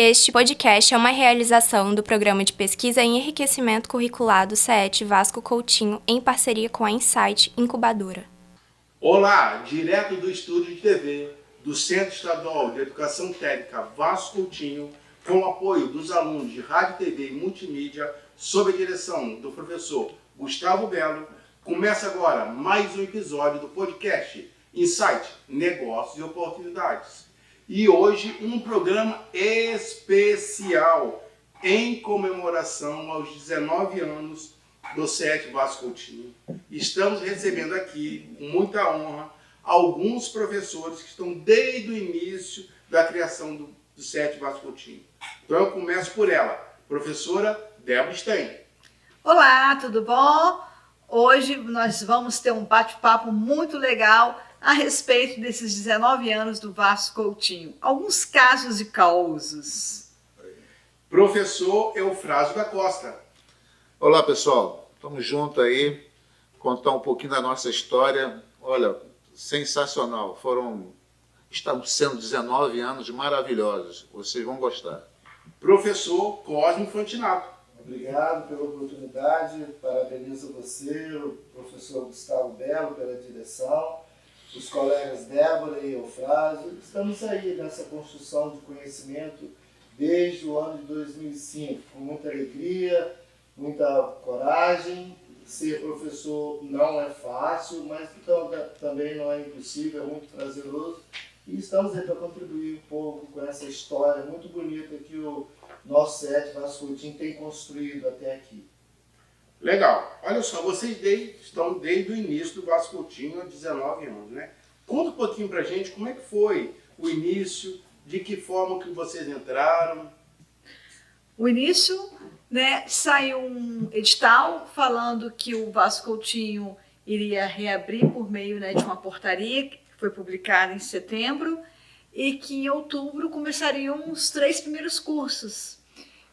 Este podcast é uma realização do Programa de Pesquisa em Enriquecimento Curricular do CET Vasco Coutinho, em parceria com a Insight Incubadora. Olá, direto do estúdio de TV do Centro Estadual de Educação Técnica Vasco Coutinho, com o apoio dos alunos de Rádio, TV e Multimídia, sob a direção do professor Gustavo Belo, começa agora mais um episódio do podcast Insight, Negócios e Oportunidades. E hoje um programa especial em comemoração aos 19 anos do CET Vasco Coutinho. Estamos recebendo aqui, com muita honra, alguns professores que estão desde o início da criação do CET Vasco Coutinho. Então eu começo por ela, professora Débora Stein. Olá, tudo bom? Hoje nós vamos ter um bate-papo muito legal a respeito desses 19 anos do Vasco Coutinho. Alguns casos e causos. Professor Eufrásio da Costa. Olá, pessoal. Estamos juntos aí, contar um pouquinho da nossa história. Olha, sensacional. Estamos sendo 19 anos maravilhosos. Vocês vão gostar. Professor Cosme Fantinato. Obrigado pela oportunidade. Parabenizo você, o professor Gustavo Belo, pela direção, os colegas Débora e Eufrásio. Estamos aí nessa construção de conhecimento desde o ano de 2005, com muita alegria, muita coragem. Ser professor não é fácil, mas também não é impossível, é muito prazeroso. E estamos aí para contribuir um pouco com essa história muito bonita que o nosso CET Vasco Coutinho tem construído até aqui. Legal. Olha só, vocês estão desde o início do Vasco Coutinho há 19 anos, né? Conta um pouquinho pra gente como é que foi o início, de que forma que vocês entraram. O início, né, saiu um edital falando que o Vasco Coutinho iria reabrir por meio, né, de uma portaria que foi publicada em setembro e que em outubro começariam os 3 primeiros cursos.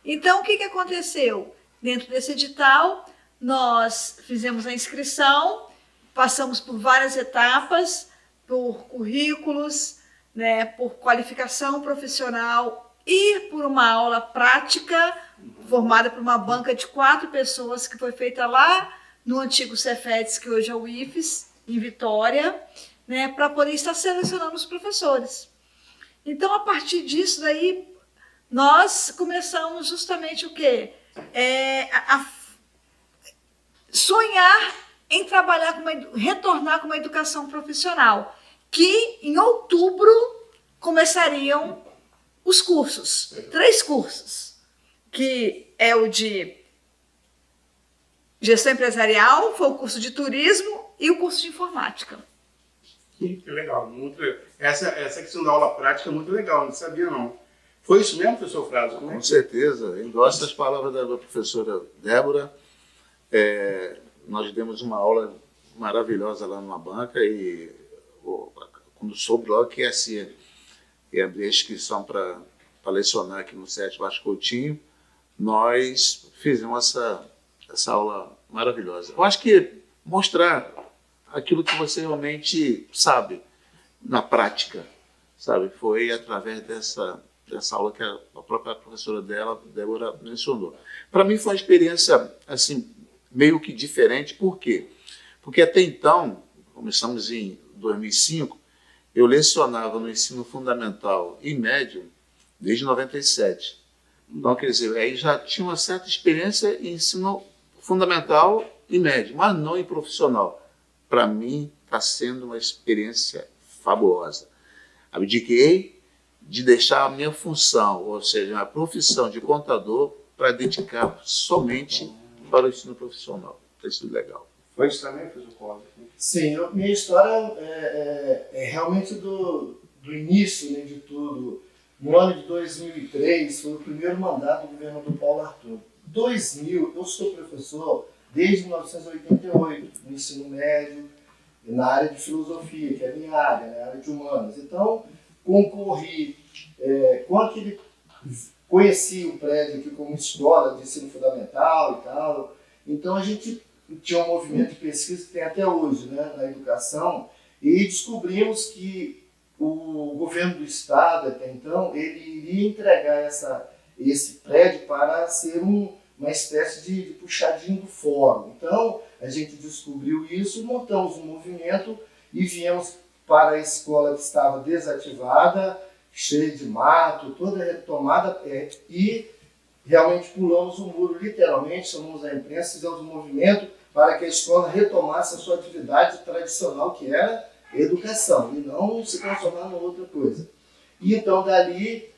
Então, o que aconteceu? Dentro desse edital, nós fizemos a inscrição, passamos por várias etapas, por currículos, né, por qualificação profissional e por uma aula prática formada por uma banca de 4 pessoas que foi feita lá no antigo Cefetes, que hoje é o IFES, em Vitória, né, para poder estar selecionando os professores. Então, a partir disso daí, nós começamos justamente o quê? A sonhar em trabalhar retornar com uma educação profissional, que em outubro começariam os cursos, 3 cursos, que é o de gestão empresarial, foi o curso de turismo e o curso de informática. Que legal. Essa questão da aula prática é muito legal, não sabia não. Foi isso mesmo, professor Frásio? Com certeza. Endosso as palavras da professora Débora. Nós demos uma aula maravilhosa lá numa banca e quando soube logo que ia abrir a inscrição para lecionar aqui no CET Vasco Coutinho, nós fizemos essa aula maravilhosa. Eu acho que mostrar aquilo que você realmente sabe na prática, sabe? Foi através dessa aula que a própria professora Débora mencionou. Para mim foi uma experiência assim meio que diferente. Por quê? Porque até então, começamos em 2005, eu lecionava no ensino fundamental e médio desde 97. Então, quer dizer, aí já tinha uma certa experiência em ensino fundamental e médio, mas não em profissional. Para mim, está sendo uma experiência fabulosa. Abdiquei de deixar a minha função, ou seja, a profissão de contador, para dedicar somente para o ensino profissional. Tem sido legal. Foi isso também, professor Cosme? Sim, minha história é realmente do início, né, de tudo. No ano de 2003, foi o primeiro mandato do governador Paulo Arthur. 2000, eu sou professor desde 1988, no ensino médio, na área de filosofia, que é a minha área, né, a área de humanas. Então, concorri conheci o prédio aqui como escola de ensino fundamental e tal. Então, a gente tinha um movimento de pesquisa que tem até hoje, né, na educação, e descobrimos que o governo do estado, até então, ele iria entregar esse prédio para ser uma espécie de puxadinho do fórum. Então, a gente descobriu isso, montamos um movimento e viemos para a escola que estava desativada, cheia de mato, toda retomada, e realmente pulamos o muro, literalmente, chamamos a imprensa, fizemos um movimento para que a escola retomasse a sua atividade tradicional, que era educação, e não se transformar em outra coisa. E então, dali,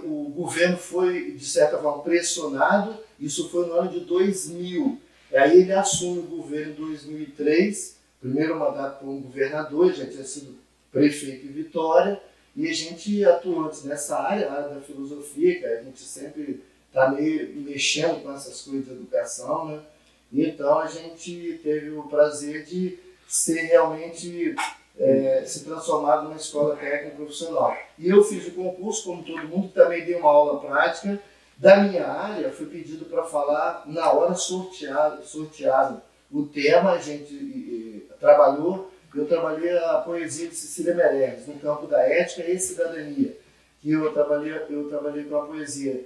o governo foi, de certa forma, pressionado. Isso foi no ano de 2000. Aí ele assume o governo em 2003, primeiro mandato como governador, já tinha sido prefeito em Vitória, e a gente atuou antes nessa área, a área da filosofia, que a gente sempre está mexendo com essas coisas de educação, né? E então a gente teve o prazer de ser realmente se transformado numa escola técnica profissional. E eu fiz o concurso, como todo mundo, também dei uma aula prática. Da minha área, fui pedido para falar na hora sorteado o tema. A gente eu trabalhei a poesia de Cecília Meirelles, no campo da ética e cidadania. Que eu trabalhei com a poesia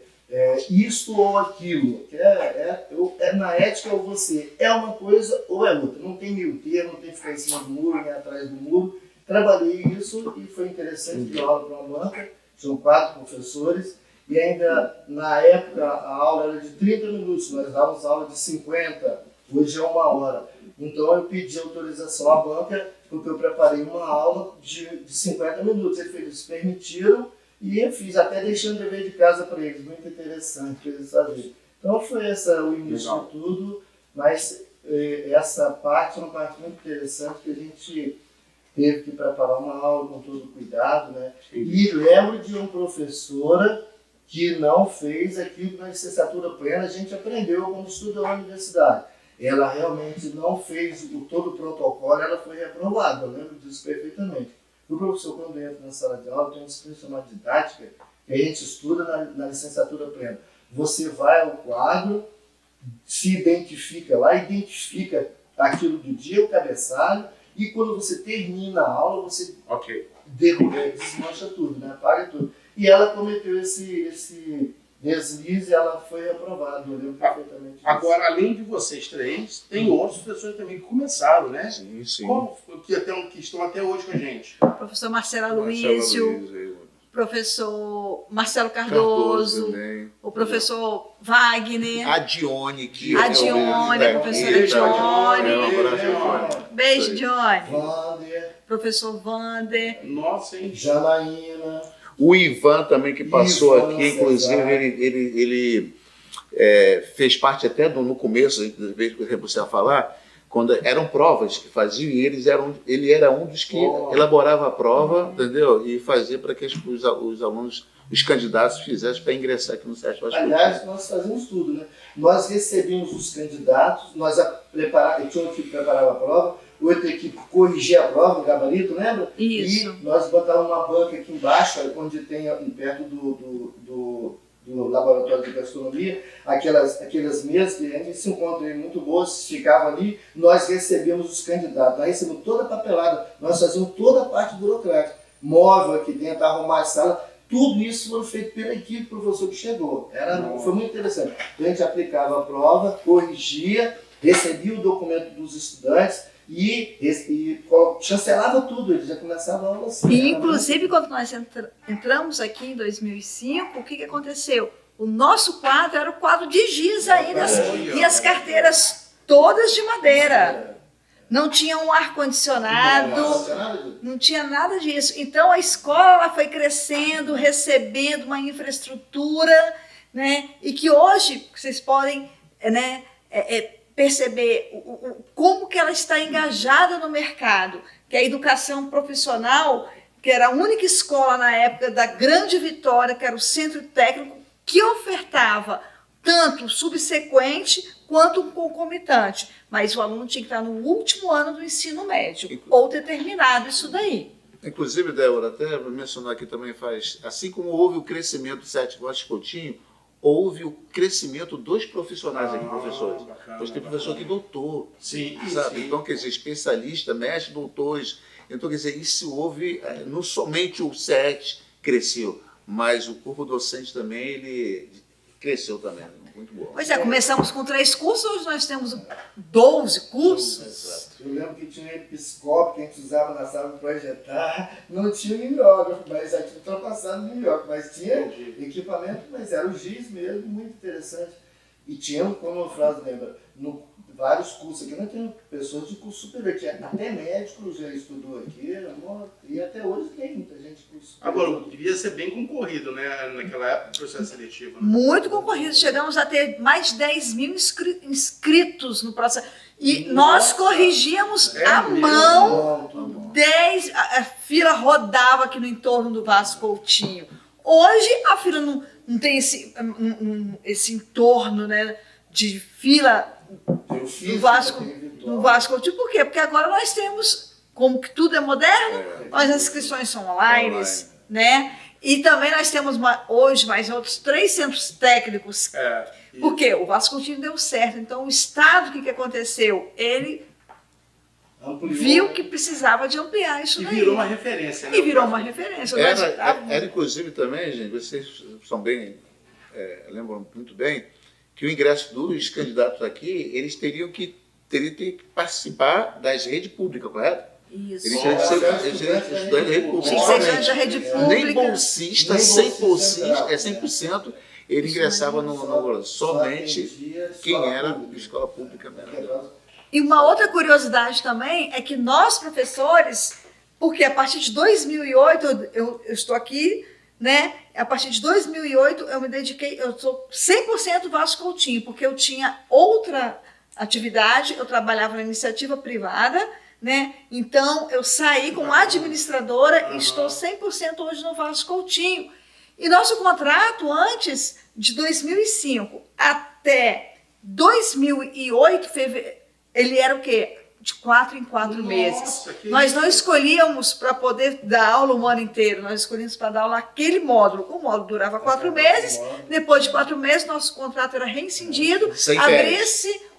isto ou aquilo, que na ética ou você é uma coisa ou é outra, não tem meio termo, não tem que ficar em cima do muro, nem atrás do muro. Trabalhei isso e foi interessante, dar aula para uma banca, são 4 professores, e ainda na época a aula era de 30 minutos, nós dávamos aula de 50, hoje é 1 hora. Então eu pedi autorização à banca, porque eu preparei uma aula de 50 minutos, eles permitiram, e eu fiz, até deixando dever de casa para eles, muito interessante para eles saberem. Então foi o início de tudo, mas essa parte é uma parte muito interessante, que a gente teve que preparar uma aula com todo cuidado, né? E lembro de uma professora que não fez aquilo que na licenciatura plena a gente aprendeu quando estudou na universidade. Ela realmente não fez todo o protocolo, ela foi reprovada, eu lembro disso perfeitamente. O professor, quando entra na sala de aula, tem uma disciplina chamada didática, que a gente estuda na licenciatura plena. Você vai ao quadro, se identifica lá, identifica aquilo do dia, o cabeçalho, e quando você termina a aula, você desmancha tudo, né? Apaga tudo. E ela cometeu esse deslize, ela foi aprovada, eu lembro perfeitamente disso. Agora, além de vocês 3, tem outros professores também que começaram, né? Sim, sim. Que estão até hoje com a gente. Professor Marcelo Aloísio, professor Marcelo Cardoso, o professor Wagner, a Dione, a professora Dione. Beijo, Dione. Wander, Professor Wander. Nossa, hein? Janaína. O Ivan também, que passou aqui, inclusive, ele fez parte até no começo, que você ia falar, quando eram provas que faziam, e ele era um dos que elaborava a prova, entendeu? E fazia para que os alunos, os candidatos, fizessem para ingressar aqui no SESC Vasco Coutinho. Aliás, nós fazíamos tudo, né? Nós recebíamos os candidatos, nós tinha uma equipe que preparava a prova, outra equipe corrigia a prova, o gabarito, lembra? Isso. E nós botávamos uma banca aqui embaixo, onde tem perto do laboratório de gastronomia, aquelas mesas que a gente se encontra aí muito boas, ficavam ali, nós recebíamos os candidatos, nós recebíamos toda a papelada, nós fazíamos toda a parte burocrática, móvel aqui dentro, arrumar a sala, tudo isso foi feito pela equipe do professor que chegou. Foi muito interessante. A gente aplicava a prova, corrigia, recebia o documento dos estudantes e chancelava tudo, ele já começava a aula assim. E, inclusive, quando nós entramos aqui em 2005, o que aconteceu? O nosso quadro era o quadro de giz ainda, e as carteiras todas de madeira. Não tinha um ar-condicionado, não tinha nada disso. Então, a escola ela foi crescendo, recebendo uma infraestrutura, né? E que hoje vocês podem perceber como que ela está engajada no mercado, que a educação profissional, que era a única escola na época da Grande Vitória, que era o centro técnico, que ofertava tanto subsequente quanto concomitante, mas o aluno tinha que estar no último ano do ensino médio, ou ter terminado isso daí. Inclusive, Débora, até mencionar aqui também assim como houve o crescimento do SESC Vasco Coutinho, houve o crescimento dos profissionais aqui, professores. Pois tem professor que doutor, sim, sabe? sim. Então, quer dizer, especialista, mestre, doutores. Então, quer dizer, isso houve, não somente o SET cresceu, mas o corpo docente também, ele cresceu também, muito bom. Pois é, começamos com 3 cursos, hoje nós temos 12 cursos. Exato. Eu lembro que tinha um episcópio que a gente usava na sala de projetar, não tinha mimeógrafo, mas já tinha ultrapassado o mimeógrafo, mas tinha equipamento, mas era o giz mesmo, muito interessante. E tinha, como o Frase lembra, vários cursos aqui, nós temos pessoas de curso superior, que até médico já estudou aqui, e até hoje tem muita gente de curso superior. Agora, devia ser bem concorrido, né? Naquela época, o processo seletivo. Né? Muito concorrido, chegamos a ter mais de 10 mil inscritos no processo. E nós corrigíamos à mão, 10, a fila rodava aqui no entorno do Vasco Coutinho. Hoje a fila não tem esse entorno, né, de fila do Vasco Coutinho. Por quê? Porque agora nós temos, como que tudo é moderno, as inscrições são online, né? E também nós temos hoje mais outros 3 centros técnicos. Por quê? O Vasco Coutinho deu certo. Então o Estado, o que aconteceu? Ele viu que precisava de ampliar isso daí. E virou uma referência. Né? E virou uma referência. Era inclusive também, gente, vocês são bem, lembram muito bem, que o ingresso dos candidatos aqui, eles teriam que participar das redes públicas, correto? Isso. Eles teriam que ser estudantes da rede pública. Tinha que ser estudante da rede pública. Nem bolsista, 100%, ele ingressava somente quem era de escola pública mesmo. E uma outra curiosidade também é que nós, professores, porque a partir de 2008, eu estou aqui, né? A partir de 2008 eu me dediquei, eu sou 100% Vasco Coutinho, porque eu tinha outra atividade, eu trabalhava na iniciativa privada, né? Então eu saí como administradora e estou 100% hoje no Vasco Coutinho. E nosso contrato antes de 2005 até 2008, ele era o quê? De 4 em 4 meses. Nós não escolhíamos para poder dar aula o ano inteiro, nós escolhíamos para dar aula aquele módulo. O módulo durava 4 meses, depois de 4 meses nosso contrato era rescindido, abria-se...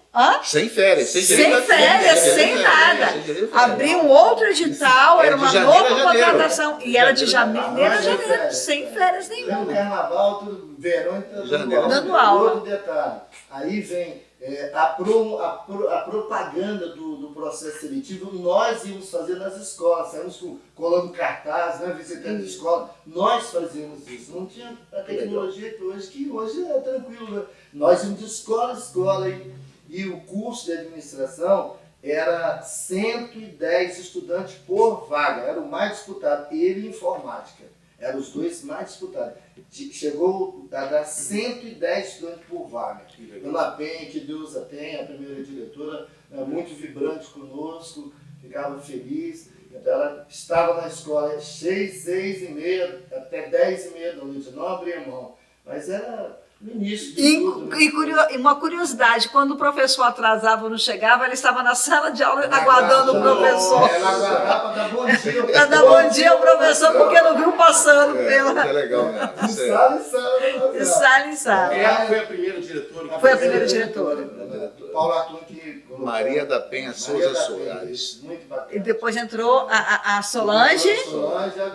Sem férias, sem nada. Abria um outro edital, era uma nova contratação, e era de janeiro a janeiro, sem férias nenhuma. No carnaval, tudo verão, então dando aula. Outro detalhe, aí vem a propaganda do processo seletivo, nós íamos fazer nas escolas, saímos colando cartaz, né, visitando a escola, nós fazíamos isso, não tinha a tecnologia que hoje é tranquilo, né? Nós íamos de escola a escola e o curso de administração era 110 estudantes por vaga, era o mais disputado, ele e informática, eram os 2 mais disputados. Chegou a dar 110 estudantes por vaga. Dona Penha, que Deus a tenha, a primeira diretora, muito vibrante conosco, ficava feliz. Então ela estava na escola 6h30, até 10h30 da noite, não abria mão. Mas era no início de tudo. E uma curiosidade, quando o professor atrasava ou não chegava, ela estava na sala de aula aguardando o professor. Ela aguardava para dar bom dia. Para dar bom dia ao professor, porque não viu passando pela... É legal, né? De sala em sala. De sala em sala. Ela foi a primeira diretora. Foi a primeira diretora. Paulo Arthur que... Maria da Penha Souza Soares. Muito bacana. E depois entrou a Solange,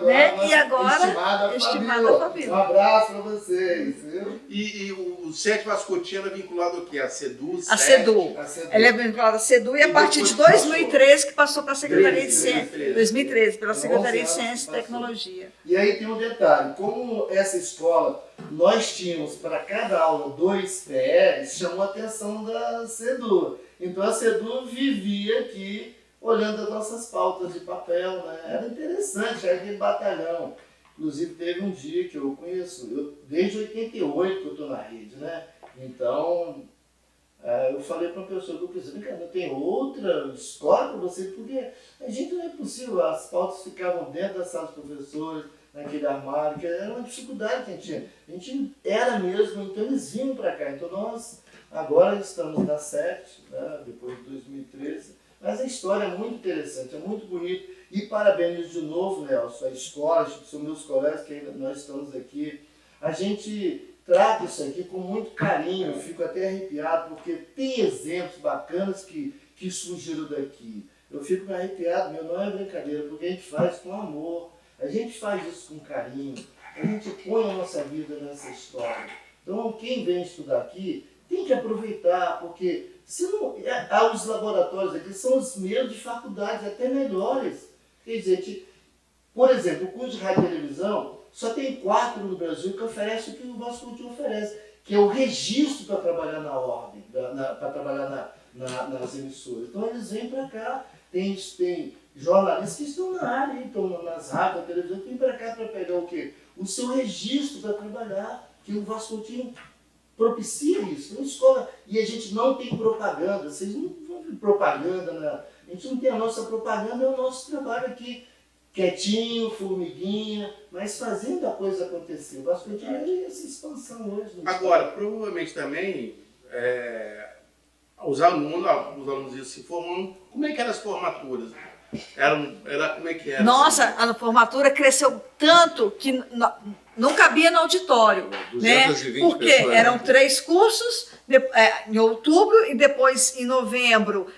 né? E agora, estimada Fabíola. Um abraço para vocês. Viu? E o SET Vasco Coutinho era vinculado ao quê? A CEDU? A CEDU. Ela é vinculada à CEDU e a partir de 2013 que passou para a Secretaria de Ciência. 2013, pela Secretaria de Ciência e Tecnologia. E aí tem um detalhe, como essa escola, nós tínhamos para cada aula 2 PRs, chamou a atenção da CEDU. Então a CEDU vivia aqui olhando as nossas pautas de papel, né? Era interessante, era aquele batalhão. Inclusive teve um dia que eu conheço, desde 88 que eu estou na rede, né? Então eu falei para uma pessoa que eu pensei, não tem outra escola para você, porque a gente não é possível, as pautas ficavam dentro da sala dos professores, naquele armário, que era uma dificuldade que a gente tinha. A gente era mesmo, então eles vinham para cá. Então nós agora estamos na 7, né, depois de 2013, mas a história é muito interessante, é muito bonito. E parabéns de novo, Nelson, a escola, são meus colegas que ainda nós estamos aqui. A gente trata isso aqui com muito carinho, eu fico até arrepiado, porque tem exemplos bacanas que surgiram daqui. Eu fico me arrepiado, meu, não é brincadeira, porque a gente faz com amor, a gente faz isso com carinho, a gente põe a nossa vida nessa história. Então, quem vem estudar aqui tem que aproveitar, porque se não, os laboratórios aqui são os mesmos de faculdades, até melhores. Quer dizer, por exemplo, o curso de rádio e televisão, só tem 4 no Brasil que oferece o que o Vasco Coutinho oferece, que é o registro para trabalhar na ordem, para trabalhar nas emissoras. Então eles vêm para cá, tem jornalistas que estão na área, estão nas rádios, na televisão, que vêm para cá para pegar o quê? O seu registro para trabalhar, que o Vasco Coutinho propicia isso. Uma escola, e a gente não tem propaganda, vocês não vão ver propaganda, a gente não tem a nossa propaganda, é o nosso trabalho aqui, quietinho, formiguinha, mas fazendo a coisa acontecer. O Vasco Coutinho é essa expansão hoje. Agora, provavelmente também, os alunos iam se formando, como é que eram as formaturas? Como é que era? Nossa, a formatura cresceu tanto que não cabia no auditório, né? 220 Porque pessoas, eram né? 3 cursos, em outubro, e depois em novembro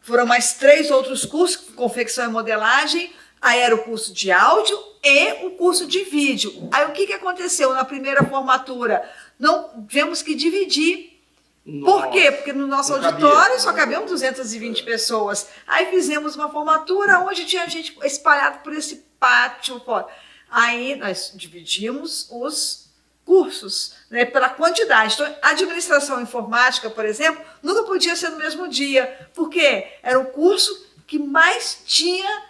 foram mais 3 outros cursos, confecção e modelagem, aí era o curso de áudio e o curso de vídeo. Aí o que aconteceu na primeira formatura? Não tivemos que dividir. Por quê? Porque no nosso auditório só cabiam 220 pessoas. Aí fizemos uma formatura onde tinha gente espalhada por esse pátio fora. Aí nós dividimos os cursos, né, pela quantidade. Então, a administração informática, por exemplo, nunca podia ser no mesmo dia, porque era o curso que mais tinha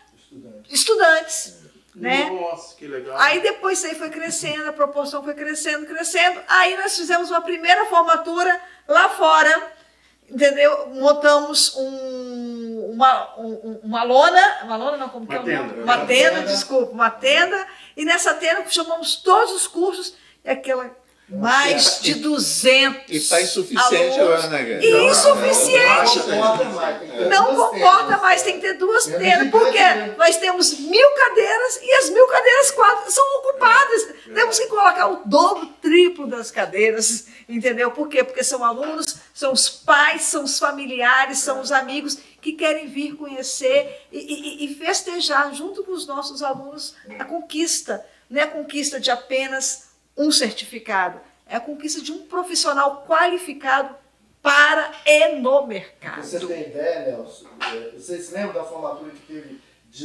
estudantes. Né? Nossa, que legal. Aí depois isso aí foi crescendo, a proporção foi crescendo. Aí nós fizemos uma primeira formatura lá fora, entendeu? Montamos uma lona não, como que é o nome? Uma tenda, desculpa, uma tenda, e nessa tenda chamamos todos os cursos, e aquela mais de 200 E está insuficiente alunos. agora, né, cara? E insuficiente. Não comporta mais, tem que ter 2 tendas, porque nós temos 1000 cadeiras e as 1000 cadeiras quase são ocupadas. Temos que colocar o dobro, triplo das cadeiras, entendeu? Por quê? Porque são alunos, são os pais, são os familiares, são os amigos que querem vir conhecer e festejar junto com os nossos alunos a conquista. Não é a conquista de apenas um certificado, é a conquista de um profissional qualificado para e no mercado. Você tem ideia, Nelson? Vocês lembram da formatura que teve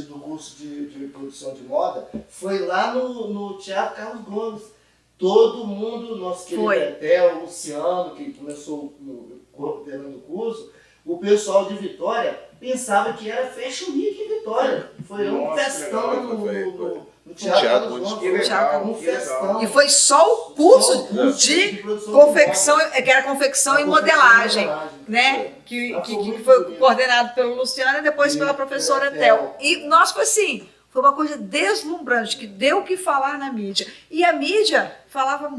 do curso de produção de moda? Foi lá no Teatro Carlos Gomes. Todo mundo, nosso querido Betel, o Luciano, que começou coordenando o curso, o pessoal de Vitória pensava que era Fashion Week em Vitória. Foi um festão no Teatro Carlos Gomes. Um festão. E foi só o curso de confecção, que era confecção e modelagem, né? Que foi coordenado pelo Luciano e depois pela professora Tel. E nós foi assim, foi uma coisa deslumbrante, que deu o que falar na mídia. E a mídia falava,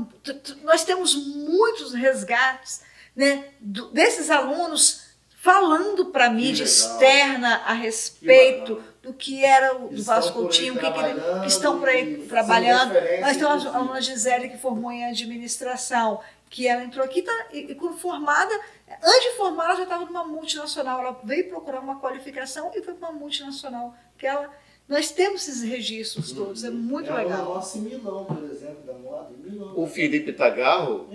nós temos muitos resgates, né, desses alunos falando para a mídia externa a respeito do que era o Vasco Coutinho, que estão por aí trabalhando. Nós temos a aluna Gisele, que formou em administração, que ela entrou aqui e quando formada, antes de formar, ela já estava numa multinacional. Ela veio procurar uma qualificação e foi para uma multinacional. Nós temos esses registros todos, é muito legal. Nossa, em Milão, por exemplo, da moda, em Milão. O Felipe Tagarro,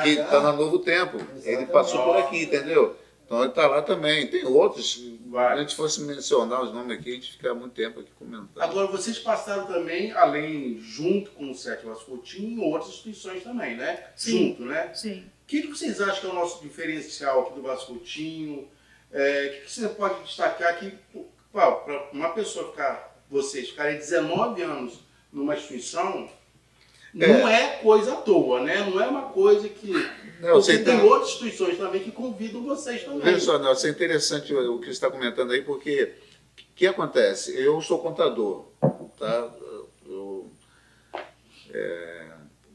que está na Novo Tempo, ele passou por aqui, entendeu? Então ele está lá também. Tem outros. Se a gente fosse mencionar os nomes aqui, a gente fica muito tempo aqui comentando. Agora, vocês passaram também, junto com o SET Vasco Coutinho, em outras instituições também, né? Sim. Junto, né? Sim. O que vocês acham que é o nosso diferencial aqui do Vasco Coutinho? O que você pode destacar que, para uma pessoa vocês ficarem 19 anos numa instituição, não é coisa à toa, né? Não é uma coisa que... Porque tem outras instituições também que convidam vocês também. Veja só, Nelson, é interessante o que você está comentando aí, porque o que acontece? Eu sou contador, tá? Eu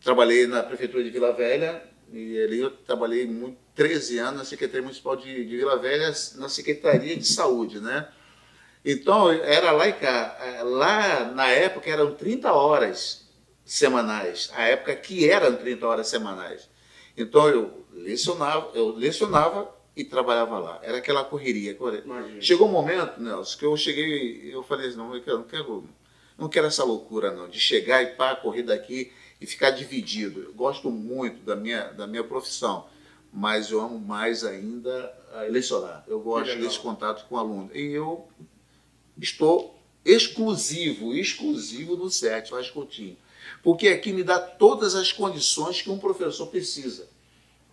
trabalhei na Prefeitura de Vila Velha, e ali eu trabalhei 13 anos na Secretaria Municipal de Vila Velha, na Secretaria de Saúde, né? Então, era lá e cá. Lá, na época, eram 30 horas semanais. A época que eram 30 horas semanais. Então, eu lecionava e trabalhava lá. Era aquela correria. Imagina. Chegou um momento, Nelson, que eu cheguei, eu falei assim, não, não quero essa loucura não, de chegar e pá, correr daqui e ficar dividido. Eu gosto muito da minha profissão, mas eu amo mais ainda a lecionar. Eu gosto desse contato com o aluno. E eu estou exclusivo no SET, Vasco Coutinho. Porque aqui me dá todas as condições que um professor precisa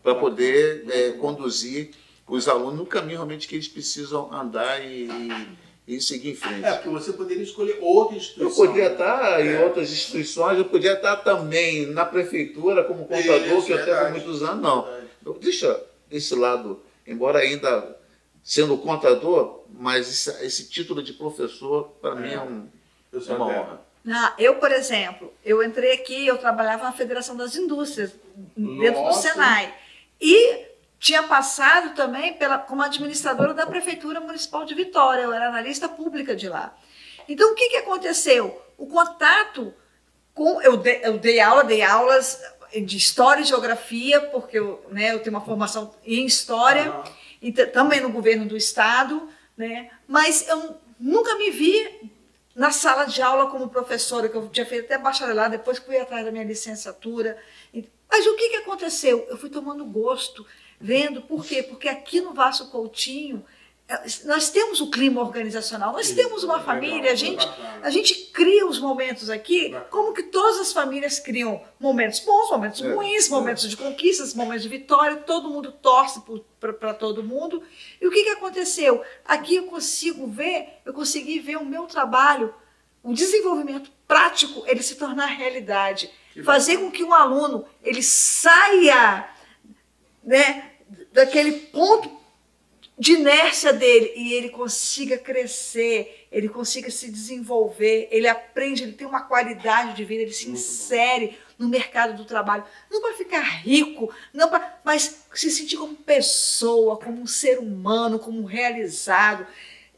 para poder conduzir os alunos no caminho realmente que eles precisam andar e seguir em frente. Porque você poderia escolher outra instituição. Eu poderia estar em outras instituições, eu poderia estar também na prefeitura como contador, que eu até por muitos anos, não. Deixa esse lado, embora ainda sendo contador, mas esse título de professor, para mim, é uma honra. Eu, por exemplo, eu entrei aqui, eu trabalhava na Federação das Indústrias, dentro do Senai. E tinha passado também como administradora da Prefeitura Municipal de Vitória, eu era analista pública de lá. Então, o que aconteceu? O contato com... Eu dei aulas de História e Geografia, porque eu tenho uma formação em História, e também no governo do Estado, né? Mas eu nunca me vi na sala de aula como professora, que eu tinha feito até bacharelado, depois que fui atrás da minha licenciatura. Mas o que aconteceu? Eu fui tomando gosto, vendo, por quê? Porque aqui no Vasco Coutinho, nós temos o clima organizacional, nós temos uma família, a gente cria os momentos aqui, como que todas as famílias criam momentos bons, momentos ruins, momentos de conquistas, momentos de vitória, todo mundo torce para todo mundo. E o que aconteceu? Aqui eu consegui ver o meu trabalho, o desenvolvimento prático, ele se tornar realidade, fazer com que um aluno ele saia, né, daquele ponto de inércia dele e ele consiga crescer, ele consiga se desenvolver, ele aprende, ele tem uma qualidade de vida, ele se insere no mercado do trabalho, não para ficar rico, mas se sentir como pessoa, como um ser humano, como um realizado.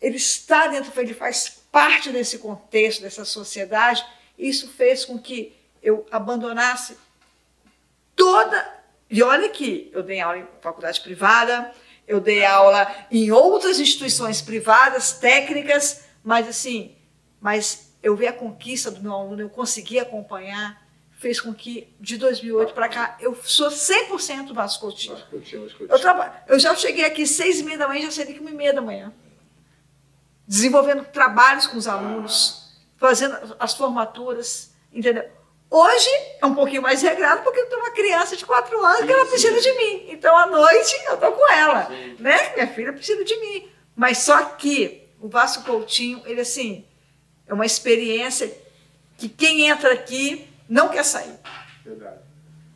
Ele está dentro, ele faz parte desse contexto, dessa sociedade. Isso fez com que eu abandonasse e olha aqui, eu dei aula em faculdade privada, eu dei aula em outras instituições privadas, técnicas, mas eu vi a conquista do meu aluno, eu consegui acompanhar, fez com que, de 2008 para cá, eu sou 100% Vasco Coutinho. Eu já cheguei aqui 6h30 da manhã, já saí daqui 1h30 da manhã, desenvolvendo trabalhos com os alunos, fazendo as formaturas, entendeu? Hoje é um pouquinho mais regrado, porque eu tenho uma criança de 4 anos que ela precisa de mim. Então, à noite, eu estou com ela. Né? Minha filha precisa de mim. Mas só que o Vasco Coutinho, ele assim, é uma experiência que quem entra aqui não quer sair. Verdade.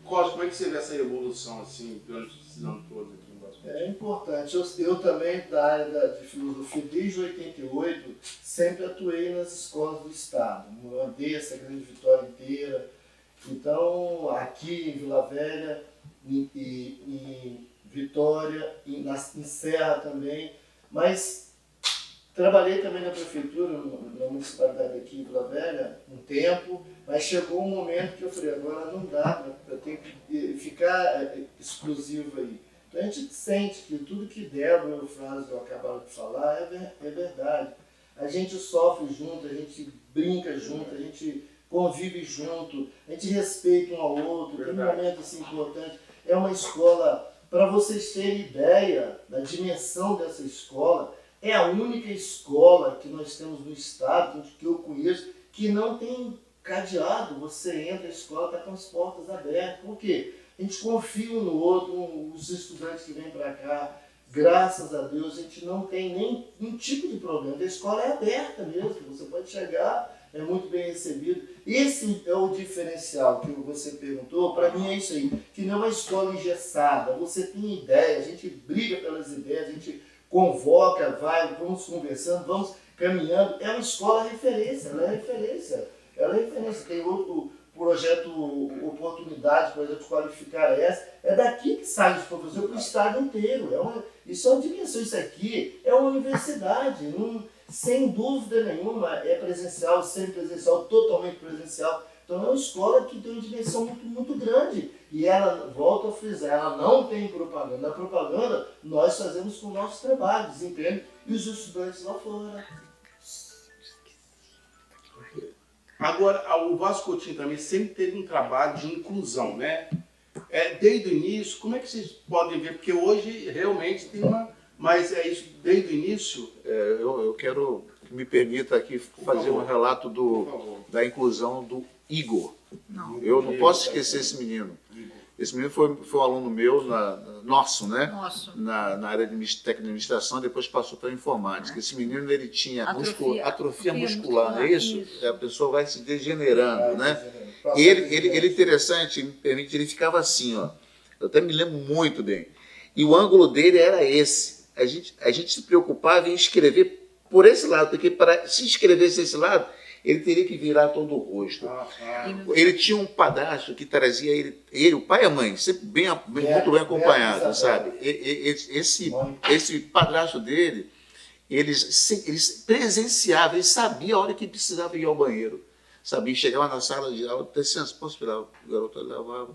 Costa, como é que você vê essa evolução assim, durante esses anos todos aqui no Vasco Coutinho? É importante. Eu também, da área de filosofia, desde 88, sempre atuei nas escolas do Estado. Andei essa grande Vitória inteira. Então, aqui em Vila Velha, em Vitória, em Serra também. Mas trabalhei também na prefeitura, na municipalidade aqui em Vila Velha, um tempo. Mas chegou um momento que eu falei, agora não dá, eu tenho que ficar exclusivo aí. Então a gente sente que tudo que Débora e o Frásio acabaram de falar é verdade. A gente sofre junto, a gente brinca junto, a gente convive junto, a gente respeita um ao outro, tem um momento assim importante. É uma escola, para vocês terem ideia da dimensão dessa escola, é a única escola que nós temos no estado, que eu conheço, que não tem cadeado. Você entra, a escola está com as portas abertas. Por quê? A gente confia um no outro, os estudantes que vêm para cá, graças a Deus, a gente não tem nenhum tipo de problema. A escola é aberta mesmo, você pode chegar, é muito bem recebido. Esse é o diferencial que você perguntou, para mim é isso aí, que não é uma escola engessada, você tem ideia, a gente briga pelas ideias, a gente convoca, vamos conversando, vamos caminhando. É uma escola referência, ela é referência. Ela é referência. Tem outro projeto Oportunidade, projeto Qualificar essa. É daqui que sai os professores para o estado inteiro. Isso é uma dimensão. Isso aqui é uma universidade. Sem dúvida nenhuma, é presencial, semipresencial, totalmente presencial. Então é uma escola que tem uma dimensão muito, muito grande. E ela, volta a frisar, ela não tem propaganda. A propaganda nós fazemos com o nosso trabalho, desempenho, e os estudantes lá fora. Agora, o Vasco Coutinho também sempre teve um trabalho de inclusão, né? Desde o início, como é que vocês podem ver? Porque hoje realmente tem uma... Mas é isso, desde o início... Eu quero que me permita aqui fazer um relato da inclusão do Igor. Eu não posso esquecer esse menino. Esse menino foi um aluno meu, nosso, né? Nosso. Na área de técnica de administração, depois passou para informática. Esse menino ele tinha atrofia muscular, é isso? A pessoa vai se degenerando, né? E ele interessante, me permite, ele ficava assim, ó. Eu até me lembro muito bem. E o ângulo dele era esse. A gente se preocupava em escrever por esse lado, porque para se escrevesse desse lado, ele teria que virar todo o rosto. Ele tinha um padrasto que trazia ele, o pai e a mãe, sempre muito bem acompanhado, sabe? Esse padrasto dele, eles presenciavam, eles sabiam a hora que precisava ir ao banheiro. Sabia, chegava na sala de aula, licença, posso esperar? O garoto levava.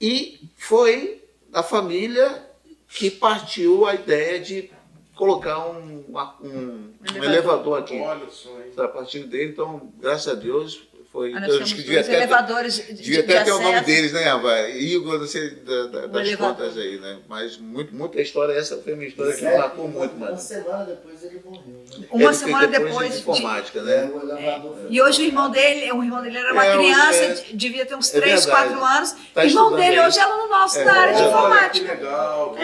E foi a família que partiu a ideia de colocar um elevador aqui. Olha só, hein? A partir dele, então, graças a Deus, foi... Nós temos que dois elevadores devia até ter o nome acesso. deles, né, Ava? Igor, não sei das elevador. contas aí, né? Mas muita história, essa foi uma história que me Certo, marcou muito, uma mano. semana depois ele morreu. Né? Uma semana depois de informática, né? O elevador foi- E hoje o irmão dele era uma criança, devia ter uns 3, verdade. 4 anos. Tá O irmão estudando dele aí. hoje é aluno nosso da área de Olha, informática. que legal.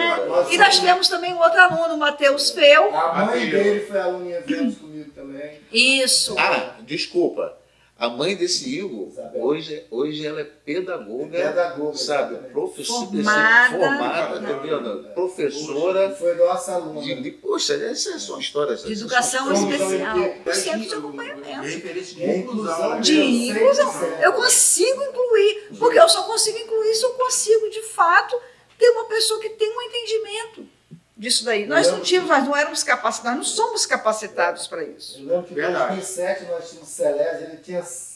E nós tivemos também um outro aluno, o Matheus Feu. A mãe dele foi aluna em eventos comigo também. Isso. Ah, desculpa. A mãe desse Igor, Isabel. hoje ela é pedagoga, Pedagoga, sabe? exatamente. Formada. Entendeu? Professora. Foi nossa aluna. Poxa, essa é só história. De educação Como especial. então, O centro de acompanhamento. Referência de É inclusão. inclusão. De inclusão. 100%. Eu consigo incluir, porque eu só consigo incluir se eu consigo, de fato, ter uma pessoa que tem um entendimento disso daí. Nós não éramos capacitados, nós não somos capacitados para isso. Eu lembro que em Verdade. 2007 nós tínhamos o Celeste,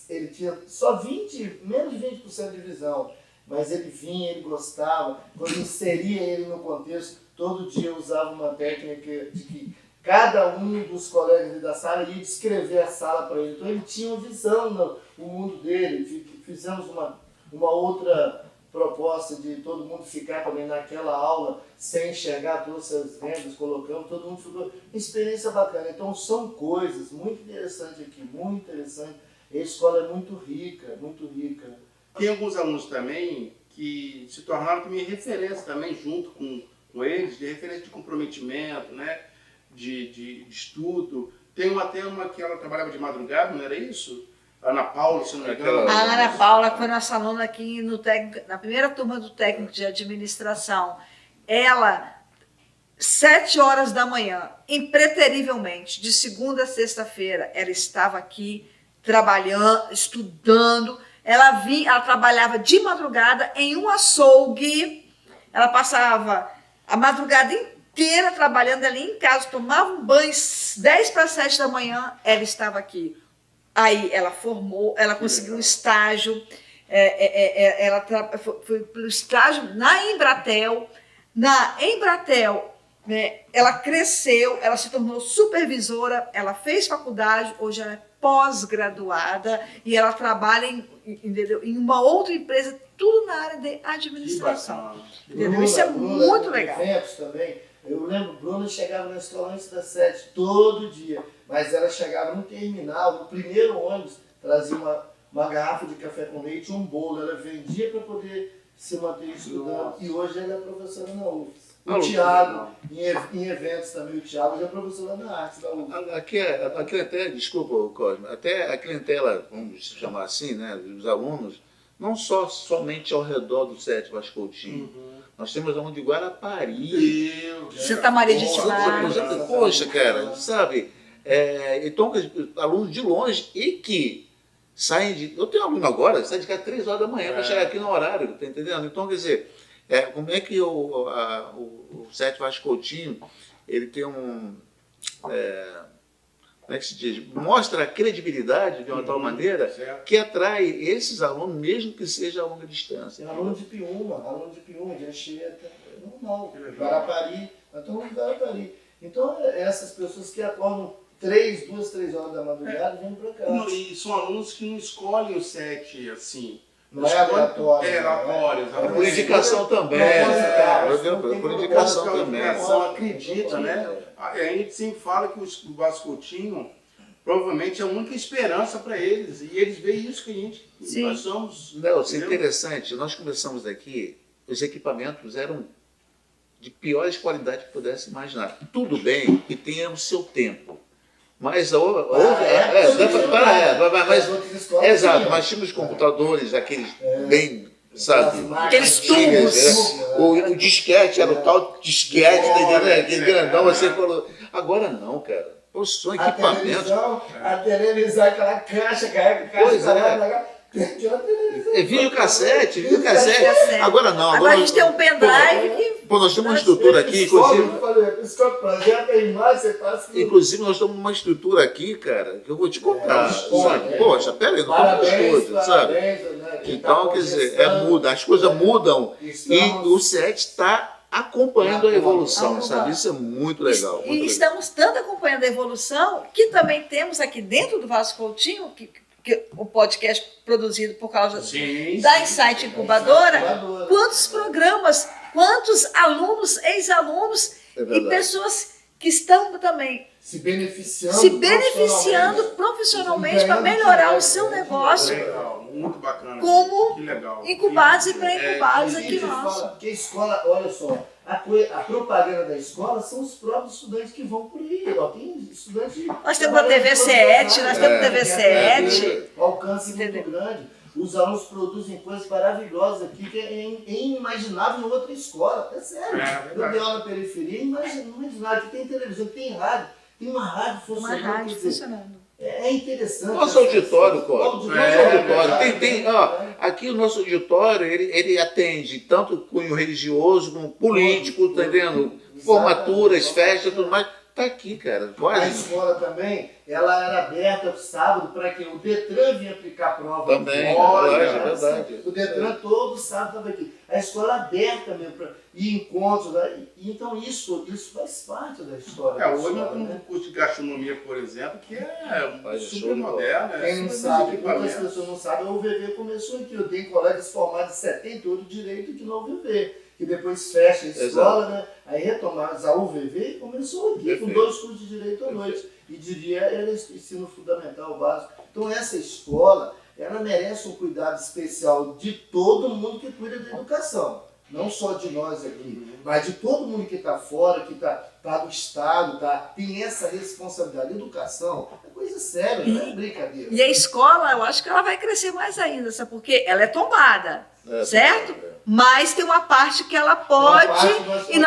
ele tinha só menos de 20% de visão, mas ele vinha, ele gostava, quando inseria ele no contexto, todo dia eu usava uma técnica de que cada um dos colegas da sala ia descrever a sala para ele, então ele tinha uma visão no mundo dele. Fizemos uma outra proposta de todo mundo ficar também naquela aula sem enxergar todas as vendas, colocamos, todo mundo ficou... Uma experiência bacana. Então são coisas muito interessantes aqui, muito interessantes. A escola é muito rica, muito rica. Tem alguns alunos também que se tornaram também referência também, junto com eles, de referência de comprometimento, né? de estudo. Tem até uma que ela trabalhava de madrugada, não era isso? Ana Paula, se não me engano. A Ana Paula foi nossa aluna aqui no técnico, na primeira turma do técnico de administração. Ela, 7 horas da manhã, impreterivelmente, de segunda a sexta-feira, ela estava aqui trabalhando, estudando. Ela trabalhava de madrugada em um açougue. Ela passava a madrugada inteira trabalhando ali em casa, tomava um banho, 10 para 7 da manhã, ela estava aqui. Aí ela formou, ela conseguiu um estágio, ela foi para o estágio na Embratel. Na Embratel, né, ela cresceu, ela se tornou supervisora, ela fez faculdade, hoje ela é pós-graduada e ela trabalha em uma outra empresa, tudo na área de administração. Entendeu? Isso é muito legal. Eventos também. Eu lembro, Bruna chegava na escola antes das 7, todo dia. Mas ela chegava no terminal, no primeiro ônibus, trazia uma garrafa de café com leite e um bolo. Ela vendia para poder se manter estudando. Nossa. E hoje ela é professora na UFS. O Ah, Thiago, em eventos também, o Thiago já é professor na arte da UFS. Aqui até, desculpa, Cosme, até a clientela, vamos chamar assim, né, os alunos, não somente ao redor do Sete Vasco Coutinho. Nós temos aluno de Guarapari. Santa Maria de Itimar. Poxa, cara, sabe? Então, alunos de longe e que saem de... Eu tenho um aluno agora, sai de casa 3 horas da manhã para chegar aqui no horário, tá entendendo? Então, quer dizer, como é que o Sete Vasco Coutinho, ele tem como é que se diz, mostra a credibilidade de uma tal maneira certo. que atrai esses alunos, mesmo que seja a longa distância. Tem aluno de Piúma, de Anchieta, é normal. Que legal. Guarapari, nós estamos em Guarapari. Então, essas pessoas que acordam 2, 3 horas da madrugada vêm para cá. E são alunos que não escolhem o SET assim. Não é aleatório. É aleatório. É Por indicação também. Por indicação também. Acredita, né? A gente sempre fala que o Vasco Coutinho provavelmente é a única esperança para eles. E eles veem isso que a gente, nós somos. Não, isso é interessante. Nós começamos aqui, os equipamentos eram de piores qualidade que pudesse imaginar. Tudo bem que tenha o seu tempo. Mas exato, mas tínhamos computadores, aqueles bem, sabe? Aqueles tubos. O disquete, era o tal disquete, aquele grandão, você falou. Agora não, cara. Pô, são equipamentos. A televisão, aquela caixa, Pois é. Videocassete. Agora não. Agora a gente tem um pendrive que... Pô, nós temos uma estrutura aqui, inclusive. Inclusive, nós estamos numa estrutura aqui, cara, que eu vou te contar. Sabe? Poxa, pera aí, não estamos estúdio, sabe? Então, quer dizer, muda, as coisas mudam e o SET está acompanhando a evolução, sabe? Isso é muito legal. E estamos tanto acompanhando a evolução que também temos aqui dentro do Vasco Coutinho, que o podcast produzido por causa da Insight Incubadora, quantos programas, quantos alunos, ex-alunos e pessoas que estão também se beneficiando profissionalmente para melhorar o seu negócio. Legal, muito bacana. Como que legal. incubados e pré-incubados aqui nós. Porque a escola, olha só, a propaganda da escola são os próprios estudantes que vão por aí. Ó, tem estudantes. Nós temos a TV 7, nós temos a TV 7. Alcance muito grande. Os alunos produzem coisas maravilhosas aqui que é inimaginável em outra escola. É sério. Eu dei aula na periferia, inimaginável. Que tem televisão, que tem rádio. Tem uma rádio funcionando. É interessante. Nosso auditório, Cláudio. Nosso auditório. Aqui o nosso auditório, ele atende tanto cunho religioso como político, tá entendendo? Formaturas, festas, tudo mais. Tá aqui, cara. A escola também, ela era aberta sábado para que o Detran vinha aplicar prova. Também, é verdade. O Detran todo sábado estava aqui. A escola aberta mesmo, e encontros. Então isso faz parte da história. Hoje nós temos um curso de gastronomia, por exemplo, que é super moderno. Quem não sabe, muitas pessoas não sabem, a UVV começou aqui. Eu tenho colegas formados em 78 direito que não UVV. Que depois fecha a escola, né? Aí retomaram a UVV começou aqui, com 2 cursos de Direito à noite. E diria, era ensino fundamental básico. Então essa escola, ela merece um cuidado especial de todo mundo que cuida da educação. Não só de nós aqui, mas de todo mundo que está fora, que está do Estado, tem essa responsabilidade. Educação é coisa séria, não é brincadeira. E a escola, eu acho que ela vai crescer mais ainda, sabe? Porque ela é tombada, certo? Mas tem uma parte que ela pode, e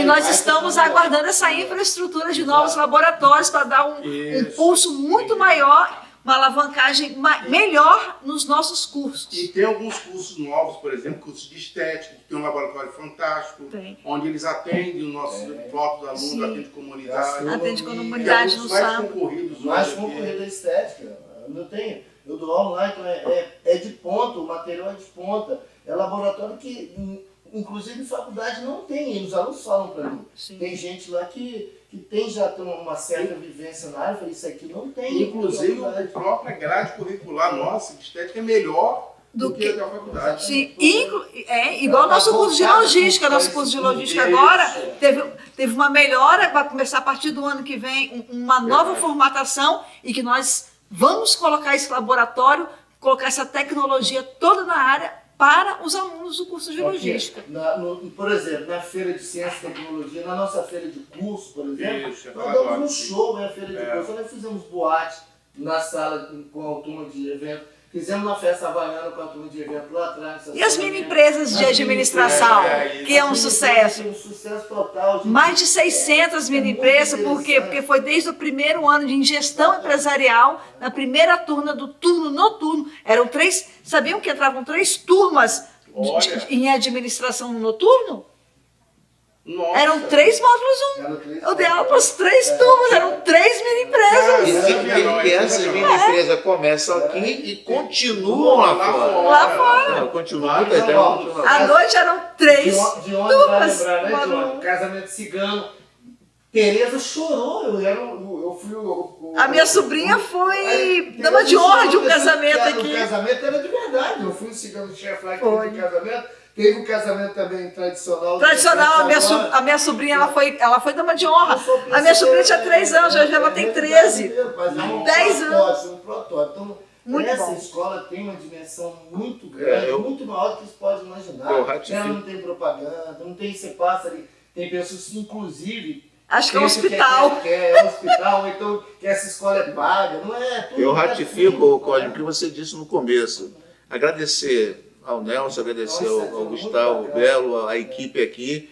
nós estamos aguardando essa infraestrutura de novos laboratórios para dar um impulso muito maior, uma alavancagem melhor nos nossos cursos. E tem alguns cursos novos, por exemplo, curso de estética, que tem um laboratório fantástico, onde eles atendem os nossos próprios alunos, atendem comunidade. Atende comunidade no sábado. Mais concorrido a estética. Eu dou aula lá, então é de ponta, o material é de ponta. É laboratório que, inclusive, faculdade não tem. Os alunos falam para mim. Sim. Tem gente lá que já tem uma certa vivência na área. Eu falei, isso aqui não tem. Inclusive, a própria grade curricular nossa de estética é melhor do que a da faculdade. Sim, igual o nosso curso de logística. Nosso curso de logística agora teve uma melhora, vai começar a partir do ano que vem uma nova formatação e que nós vamos colocar esse laboratório, colocar essa tecnologia toda na área para os alunos do curso de logística. Por exemplo, na feira de ciência e tecnologia, na nossa feira de curso, por exemplo, nós damos um show na feira de curso. Nós fizemos boate na sala com a turma de evento. Fizemos uma festa havaiana com a turma de evento lá atrás. E as mini empresas de administração, que é um sucesso. Um sucesso total. Mais de 600 mini empresas, por quê? Porque foi desde o primeiro ano de gestão empresarial, na primeira turma do turno noturno. Eram 3, sabiam que entravam 3 turmas em administração no noturno? Nossa. Eram 3 módulos, Era três eu dei aula para módulos. as 3 turmas, eram 3 mini empresas. E essas mini empresas começam aqui e continuam lá fora. Lá fora. Não, continua muito até muito. À noite eram 3 De onde vai turmas. lembrar, né, Módulo João? um. Casamento cigano. Tereza chorou, eu fui A minha sobrinha foi Aí, dama de honra de um Tereza casamento chorou, aqui. O casamento era de verdade, eu fui o cigano-chefe lá que Foi. teve o casamento. Teve um casamento também tradicional. Tradicional, a minha sobrinha ela foi dama de honra. A minha sobrinha tinha 3 anos, hoje ela tem 13. 10 anos. Um protótipo. Então, Muito essa bom. escola tem uma dimensão muito grande, muito maior do que você pode imaginar. Eu ratifico. Ela não tem propaganda, não tem, você passa ali, tem pessoas que inclusive. Acho que é um pensa hospital. é um hospital, ou então que essa escola é paga, não é? Tudo Eu gratuito. ratifico, Código, o que você disse no começo. Agradecer ao Nelson, agradecer ao Gustavo Belo, à equipe aqui,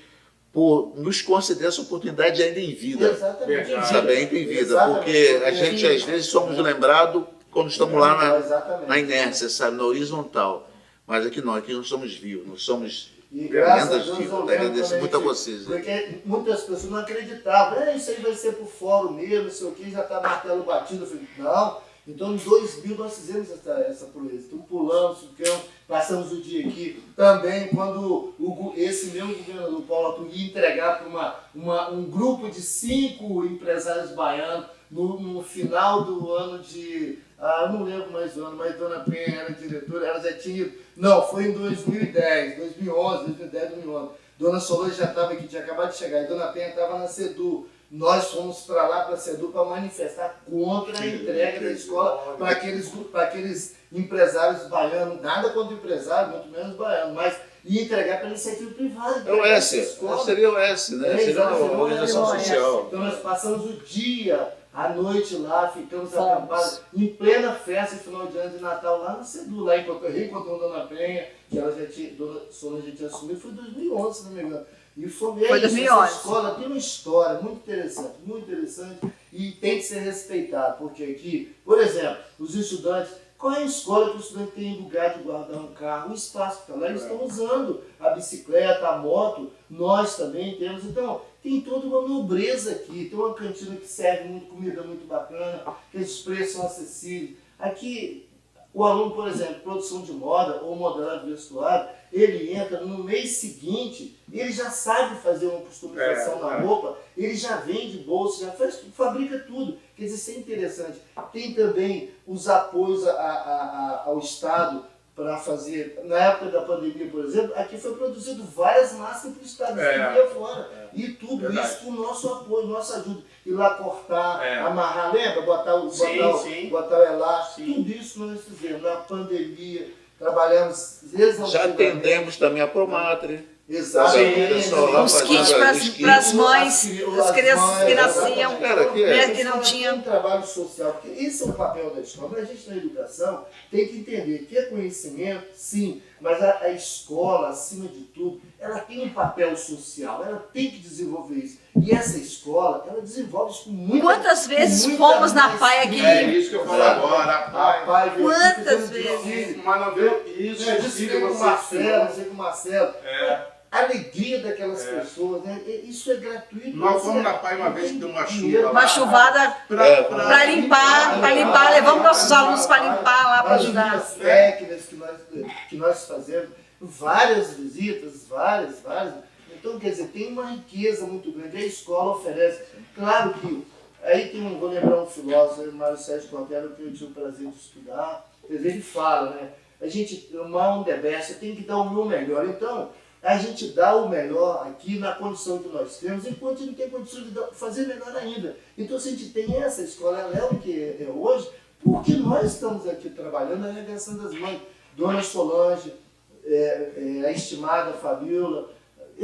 por nos conceder essa oportunidade ainda em vida. Exatamente. Sabe, ainda em vida. Exatamente. Porque a gente, às vezes, somos lembrados quando estamos lá Exatamente. na inércia, sabe, na horizontal. Mas aqui não, aqui nós somos vivos, nós somos E graças a tremendas Deus, vivas. eu lembro Agradeço também muito a que- vocês. Porque muitas pessoas não acreditavam. Isso aí vai ser pro fórum mesmo, não sei o que, já está martelo batido. Eu falei, não. Então, em 2000, nós fizemos essa proeza. Então, pulamos, ficamos, passamos o dia aqui. Também, quando esse mesmo governador Paulo Arthur ia entregar para um grupo de 5 empresários baianos, no final do ano de... eu não lembro mais o ano, mas Dona Penha era diretora, ela já tinha... Não, foi em 2010, 2011, 2010, 2011. Dona Solange já estava aqui, tinha acabado de chegar, e Dona Penha estava na CEDU. Nós fomos para lá, para a CEDU, para manifestar contra a entrega da escola para aqueles empresários baianos, nada contra empresário, muito menos baiano, mas ia entregar para a iniciativa privada. É o S, seria o S, né? Seria uma organização social. Então nós passamos o dia, a noite lá, ficamos Fomos. acampados, em plena festa, final de ano de Natal, lá na CEDU, lá reencontrando Dona Penha, que ela já tinha, Dona Solange já tinha assumido, foi em 2011, se não me engano. E foi 2011. Essa escola tem uma história muito interessante e tem que ser respeitada, porque aqui, por exemplo, os estudantes, qual é a escola que o estudante tem lugar de guardar um carro? O espaço que está lá, eles estão usando a bicicleta, a moto, nós também temos. Então, tem toda uma nobreza aqui, tem uma cantina que serve muito comida muito bacana, que os preços são acessíveis. Aqui, o aluno, por exemplo, produção de moda ou modelado vestuário, ele entra no mês seguinte, ele já sabe fazer uma customização na roupa, ele já vende bolsa, já faz, fabrica tudo. Quer dizer, isso é interessante. Tem também os apoios ao Estado para fazer, na época da pandemia, por exemplo, aqui foi produzido várias máscaras para o Estado, distribuir fora. E tudo isso com o nosso apoio, nossa ajuda. Ir lá cortar, amarrar, lembra? Botar o elástico, tudo isso nós fizemos. Na pandemia, trabalhamos exaustivamente. Já atendemos também a Promatre. Exatamente. Os kits para as mães, as crianças que nasciam, Cara, que não tinham. Um trabalho social, porque esse é o papel da escola. Mas a gente na educação tem que entender que é conhecimento, sim, mas a escola, acima de tudo, ela tem um papel social, ela tem que desenvolver isso. E essa escola, ela desenvolve isso com muita... Quantas vezes com muita fomos na maestria. PAI aqui? É isso que eu falo agora, A PAI veio aqui, Quantas fizemos vezes? desfile. Mas não veio isso, Eu disse que o Marcelo, a alegria daquelas pessoas, né? Isso é gratuito. Nós fomos na PAI uma vez que deu uma chuva. Uma chuvada para limpar, levamos nossos alunos para limpar lá, para ajudar. As técnicas que nós fazemos, várias visitas, várias. Então, quer dizer, tem uma riqueza muito grande. A escola oferece. Claro que, aí vou lembrar um filósofo, Mário Sérgio Cortella, que eu tive o prazer de estudar. Ele fala, né? A gente, uma on the best, eu tenho que dar o meu melhor. Então, a gente dá o melhor aqui na condição que nós temos, enquanto a gente tem condição de fazer melhor ainda. Então, se a gente tem essa escola, ela é o que é hoje, porque nós estamos aqui trabalhando, arregaçando as mãos. Dona Solange, a estimada Fabiola,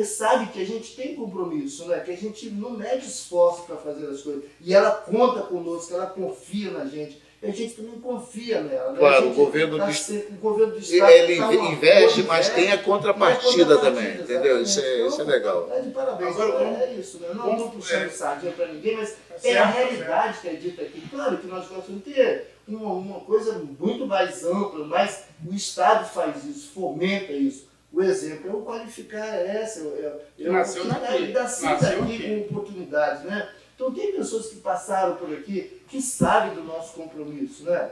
sabe que a gente tem compromisso, né? Que a gente não mede esforço para fazer as coisas. E ela conta conosco, ela confia na gente. E a gente também confia nela. Né? Claro, o governo do Estado ele investe, mas tem a contrapartida também, entendeu? Isso é legal. É de parabéns. Agora, é isso, né? Não estou puxando sardinha para ninguém, mas é a realidade que é dita aqui. Claro que nós gostamos de ter uma coisa muito mais ampla, mas o Estado faz isso, fomenta isso. O exemplo é o qualificar essa, Nasceu daqui. nasceu daqui com oportunidades, né? Então tem pessoas que passaram por aqui que sabem do nosso compromisso, né?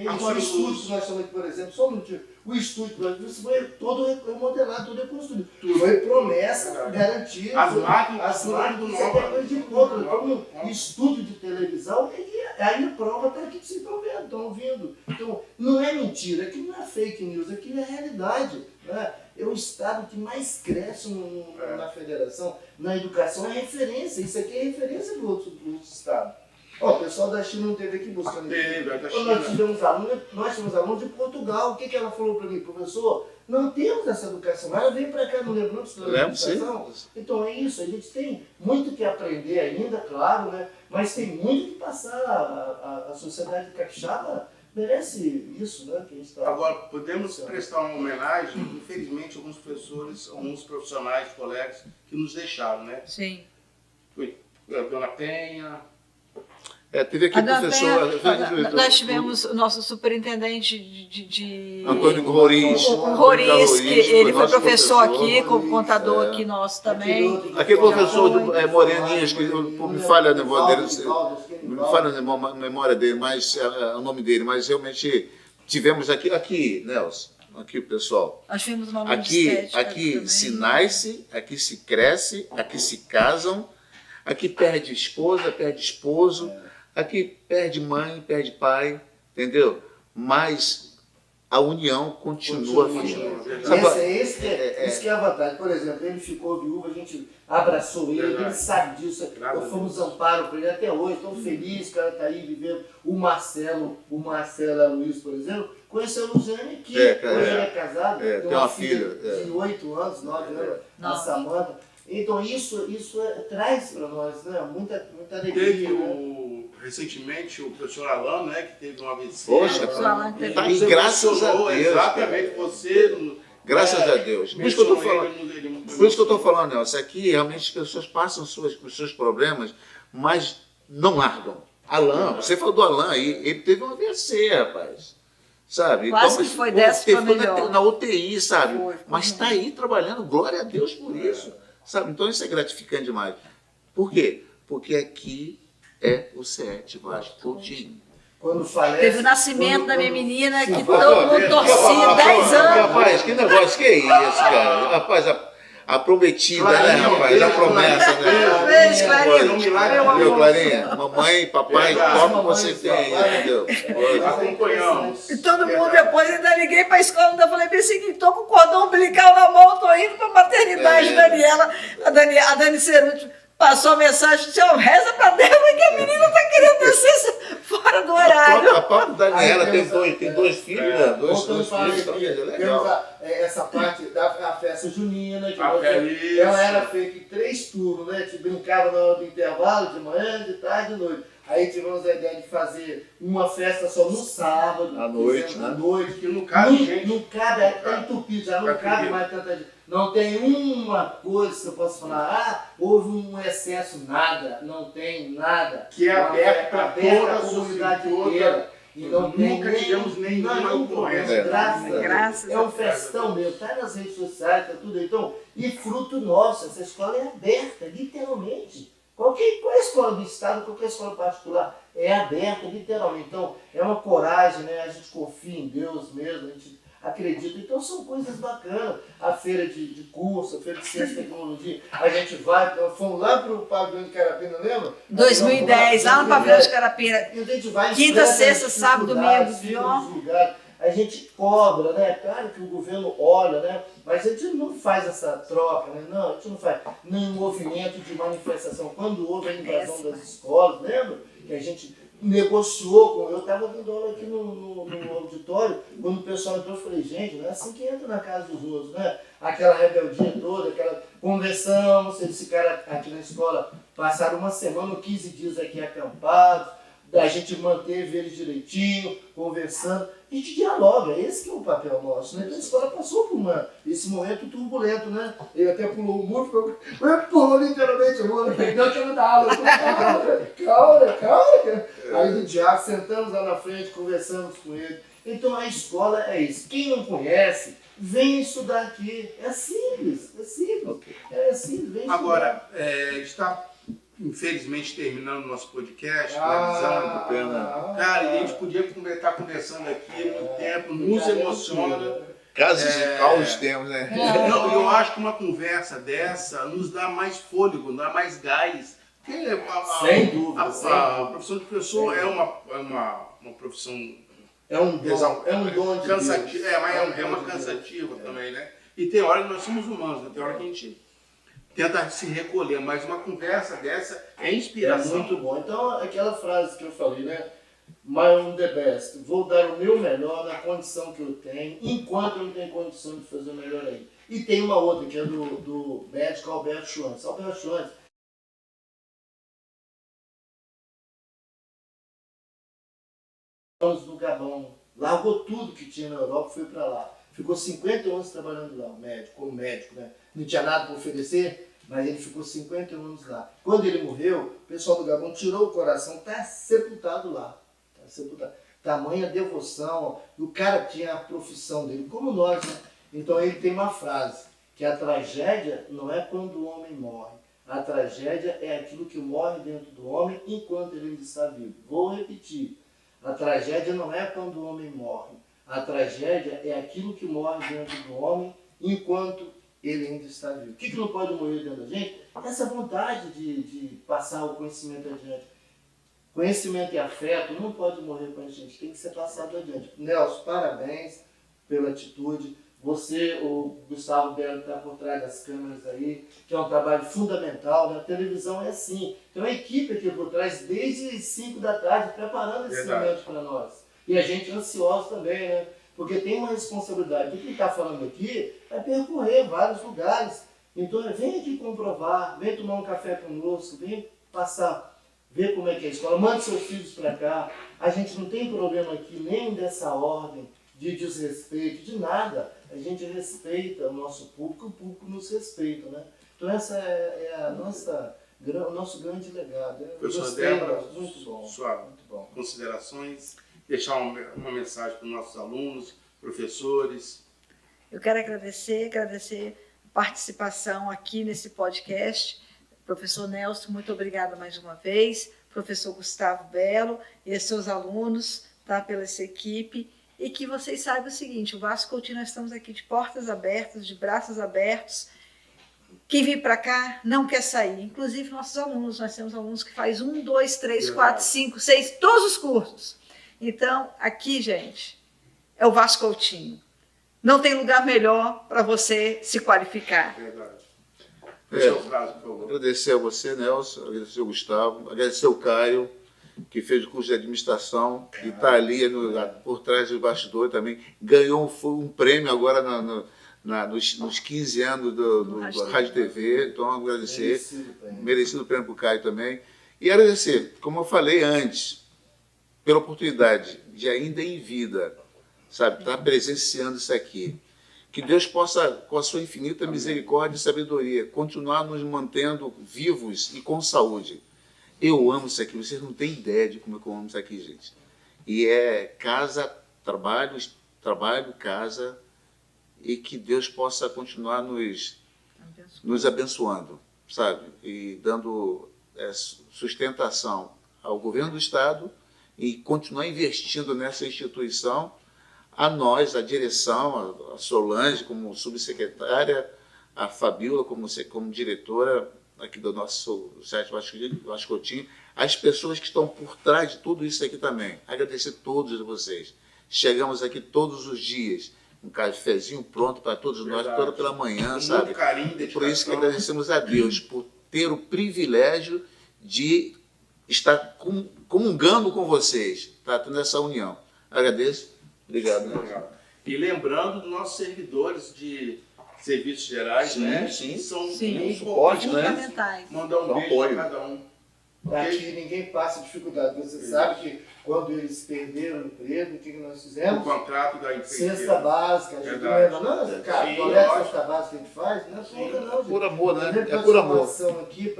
Agora, o estúdio que nós estamos aqui, por exemplo, só um minutinho, o estúdio foi todo remodelado, todo reconstruído. Foi promessa garantia. As máquinas isso é coisa de ponta. Como estúdio de televisão, aí a prova está aqui se provendo, estão ouvindo. Então, não é mentira, aquilo não é fake news, aquilo é realidade. Né? É o estado que mais cresce na federação, na educação, é referência. Isso aqui é referência do outro estado. O pessoal da China não teve aqui buscando isso. Nós tivemos alunos de Portugal. O que ela falou para mim? Professor, não temos essa educação. Ela veio para cá, não lembro de educação. Então é isso, a gente tem muito que aprender ainda, claro, né? Mas tem muito que passar. A sociedade capixaba merece isso, né? Que a gente tá... Agora, podemos prestar uma homenagem, infelizmente, a alguns professores, alguns profissionais, colegas que nos deixaram, né? Sim. Foi a Dona Penha... teve aqui professor... Nós tivemos o nosso superintendente de Antônio Roriz. O Roriz, que ele foi professor aqui, como contador aqui nosso também. Aquele professor Moreninhas, que me falha a memória dele, me falha a memória dele, mas o nome dele, mas realmente tivemos aqui, Nelson, aqui pessoal. Nós tivemos uma aula de estética aqui se nasce, aqui se cresce, aqui se casam, aqui perde esposa, perde esposo, aqui perde mãe, perde pai, entendeu? Mas a união continua firme. Isso que é a vantagem. Por exemplo, ele ficou viúvo, a gente abraçou ele sabe disso. Fomos amparo para ele até hoje. Estou feliz que ela está aí vivendo. O Marcelo Luiz, por exemplo, conheceu a Luziane aqui. Hoje ele é casado, tem uma filha de 8 anos, 9 anos, a Samanta. Então isso traz para nós, né, muita alegria. Teve recentemente o professor Alan, né, que teve um AVC. Poxa, e graças a Deus. Exatamente, você... Graças a Deus. Por isso que eu estou falando. Por isso que eu estou falando, Nelson. Aqui realmente as pessoas passam os seus problemas, mas não largam. Alan, você falou do Alan aí, ele teve um AVC, rapaz. Sabe? Quase que foi dessa para melhor. Na UTI, sabe? Mas está aí trabalhando, glória a Deus por isso. Sabe? Então isso é gratificante demais. Por quê? Porque aqui é o CET Vasco Coutinho. Quando falece, teve o nascimento da minha menina, que todo mundo torcia 10 anos. Rapaz, que negócio que é isso, cara? Rapaz, a prometida, né, rapaz? A promessa, né? Parabéns, Clarinha. Viu, Clarinha? Mamãe, papai, como você tem, entendeu? Acompanhamos. E todo mundo depois, ainda liguei para a escola, ainda falei bem seguinte, estou com o cordão umbilical na mão, estou indo para a maternidade, Daniela, a Dani Ceruti passou a mensagem, disse, reza para Deus que a menina está querendo descer fora do horário. A própria Daniela tem dois filhos, né? Dois filhos, então é legal. Temos essa parte da festa junina, que ela era feita em 3 turnos, né? A gente brincava na hora do intervalo, de manhã, de tarde e de noite. Aí tivemos a ideia de fazer uma festa só no sábado. À noite, né? À noite. Que não cabe, gente. Não cabe, está entupido, já não cabe mais tanta gente. Não tem uma coisa que eu possa falar, houve um excesso, nada, não tem nada. Que é aberto para toda a comunidade inteira. E não Nunca tivemos nenhuma ocorrência. Graças é um festão mesmo, está nas redes sociais, está tudo aí. Então, e fruto nosso, essa escola é aberta, literalmente. Qualquer escola do estado, qualquer escola particular é aberta, literalmente. Então, é uma coragem, né? A gente confia em Deus mesmo, a gente acredita. Então, são coisas bacanas. A feira de curso, a feira de ciência e tecnologia, a gente vai, fomos lá para o pavilhão de Carapina, lembra? 2010, lá no pavilhão de Carapina. E a gente vai quinta, sexta, sábado, domingo. A gente cobra, né? Claro que o governo olha, né? Mas a gente não faz essa troca, né? Não, a gente não faz nenhum movimento de manifestação. Quando houve a invasão das escolas, lembra? Que a gente negociou com... Eu estava dando aula aqui no auditório, quando o pessoal entrou, eu falei, gente, não é assim que entra na casa dos outros, né? Aquela rebeldia toda, aquela conversamos, eles ficaram aqui na escola, passaram uma semana, 15 dias aqui acampados, a gente manteve eles direitinho, conversando. A gente dialoga, esse que é o papel nosso, né? Então a escola passou por esse momento turbulento, né? Ele até pulou o muro, pulou literalmente o muro, perdeu que eu dar aula. Calma. Aí no diálogo, sentamos lá na frente, conversamos com ele. Então a escola é isso. Quem não conhece, venha estudar aqui. É simples, é simples. É simples, vem estudar. Agora, está infelizmente terminando o nosso podcast, finalizando. Cara, e a gente podia estar conversando aqui há muito tempo, nos emociona. Casos de caos temos, né? Eu acho que uma conversa dessa nos dá mais fôlego, dá mais gás. Porque Sem dúvida. a profissão de professor é uma profissão É um dom de cansativa, Deus. é uma cansativa também, né? E tem hora que nós somos humanos, né? Tem hora que a gente tenta se recolher, mas uma conversa dessa é É inspiração. muito bom. Então, aquela frase que eu falei, né? My own the best. Vou dar o meu melhor na condição que eu tenho, enquanto eu não tenho condição de fazer o melhor aí. E tem uma outra, que é do médico Alberto Schwantz. Alberto Schwantz, anos no Gabão, largou tudo que tinha na Europa e foi para lá. Ficou 50 anos trabalhando lá, como médico, né? Não tinha nada para oferecer, mas ele ficou 50 anos lá. Quando ele morreu, o pessoal do Gabão tirou o coração, está sepultado lá. Tá sepultado. Tamanha devoção, o cara tinha a profissão dele, como nós, né? Então ele tem uma frase, que a tragédia não é quando o homem morre. A tragédia é aquilo que morre dentro do homem enquanto ele ainda está vivo. Vou repetir. A tragédia não é quando o homem morre. A tragédia é aquilo que morre dentro do homem enquanto ele ainda está vivo. O que não pode morrer dentro da gente? Essa vontade de passar o conhecimento adiante. Conhecimento e afeto não pode morrer com a gente, tem que ser passado adiante. Nelson, parabéns pela atitude. Você, o Gustavo Belo, está por trás das câmeras aí, que é um trabalho fundamental, né? A televisão é assim. Tem uma equipe aqui por trás desde 5 da tarde preparando esse momento para nós. E a gente é ansioso também, né? Porque tem uma responsabilidade. O que está falando aqui é percorrer vários lugares. Então, vem aqui comprovar, vem tomar um café conosco, vem passar, ver como é que é a escola, mande seus filhos para cá. A gente não tem problema aqui nem dessa ordem de desrespeito, de nada. A gente respeita o nosso público nos respeita, né? Então essa é o nosso grande legado. Professora Débora, muito bom. Muito bom. Considerações, deixar uma mensagem para os nossos alunos, professores. Eu quero agradecer a participação aqui nesse podcast. Professor Nelson, muito obrigada mais uma vez. Professor Gustavo Belo e seus alunos, tá, pela essa equipe. E que vocês saibam o seguinte, o Vasco Coutinho, nós estamos aqui de portas abertas, de braços abertos. Quem vir para cá não quer sair, inclusive nossos alunos. Nós temos alunos que faz 1, 2, 3, 4, 5, 6, todos os cursos. Então, aqui, gente, é o Vasco Coutinho. Não tem lugar melhor para você se qualificar. Verdade. Agradecer a você, Nelson, agradecer ao Gustavo, agradecer ao Caio, que fez o curso de administração e está ali por trás do bastidor também. Ganhou um prêmio agora nos 15 anos do Rádio TV. Então, agradecer. Merecido prêmio para o Caio também. E agradecer, como eu falei antes, pela oportunidade de ainda em vida, sabe, estar presenciando isso aqui. Que Deus possa, com a sua infinita misericórdia e sabedoria, continuar nos mantendo vivos e com saúde. Eu amo isso aqui, vocês não têm ideia de como eu amo isso aqui, gente. E é casa, trabalho, casa, e que Deus possa continuar nos abençoando, sabe? E dando sustentação ao governo do Estado e continuar investindo nessa instituição, a nós, a direção, a Solange como subsecretária, a Fabíola como diretora aqui do nosso site Vasco Coutinho, as pessoas que estão por trás de tudo isso aqui também. Agradecer a todos vocês. Chegamos aqui todos os dias, um cafezinho pronto para todos nós, toda pela manhã, com sabe? Muito carinho, por isso que agradecemos a Deus por ter o privilégio de estar comungando com vocês, tá? Tendo essa união. Agradeço. Obrigado. Né? E lembrando dos nossos servidores de serviços gerais, né? Sim. São Sim. Suporte, né? Fundamentais. Mandar um beijo apoio. para cada um. Aqui ninguém passa dificuldade. Você sabe que quando eles perderam o emprego, o que nós O fizemos? contrato da empresa. Cesta básica, a gente Verdade. não, cara, Sim, qual é a lógico. cesta básica que a gente faz? Não é pouca não, gente. Por amor, né? Primeiro, É por amor. participação aqui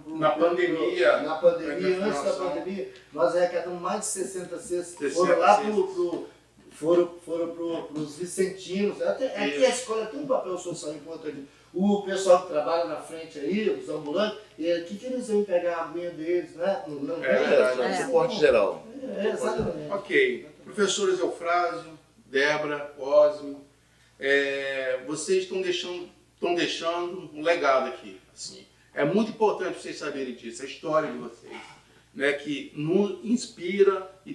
Na pandemia. Na pandemia, antes da Organização. pandemia, nós arrecadamos mais de 60 cestas. 60 Foram lá cestas. foram para os vicentinos. Aqui a escola tem um papel social importante. O pessoal que trabalha na frente aí, os ambulantes, o que eles vão pegar a aguinha deles, né? Suporte geral. Exatamente. Ok. Professores Eufrásio, Débora, Osmo, vocês estão deixando um legado aqui. Assim. É muito importante vocês saberem disso, a história de vocês, né, que nos inspira e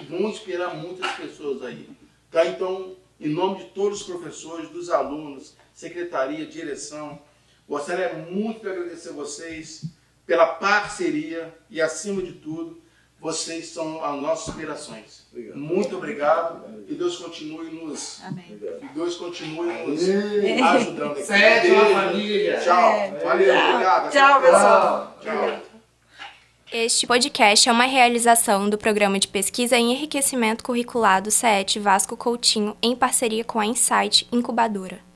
vão inspirar muitas pessoas aí. Tá? Então, em nome de todos os professores, dos alunos, secretaria, direção, gostaria muito de agradecer vocês pela parceria e, acima de tudo, vocês são as nossas inspirações. Obrigado. Muito obrigado. Que Deus continue nos, Amém. que Deus continue nos ajudando aqui. Sete, uma família. Tchau. Valeu, obrigado. Tchau, pessoal. Tchau. Este podcast é uma realização do Programa de Pesquisa em Enriquecimento Curricular do CET Vasco Coutinho, em parceria com a Insight Incubadora.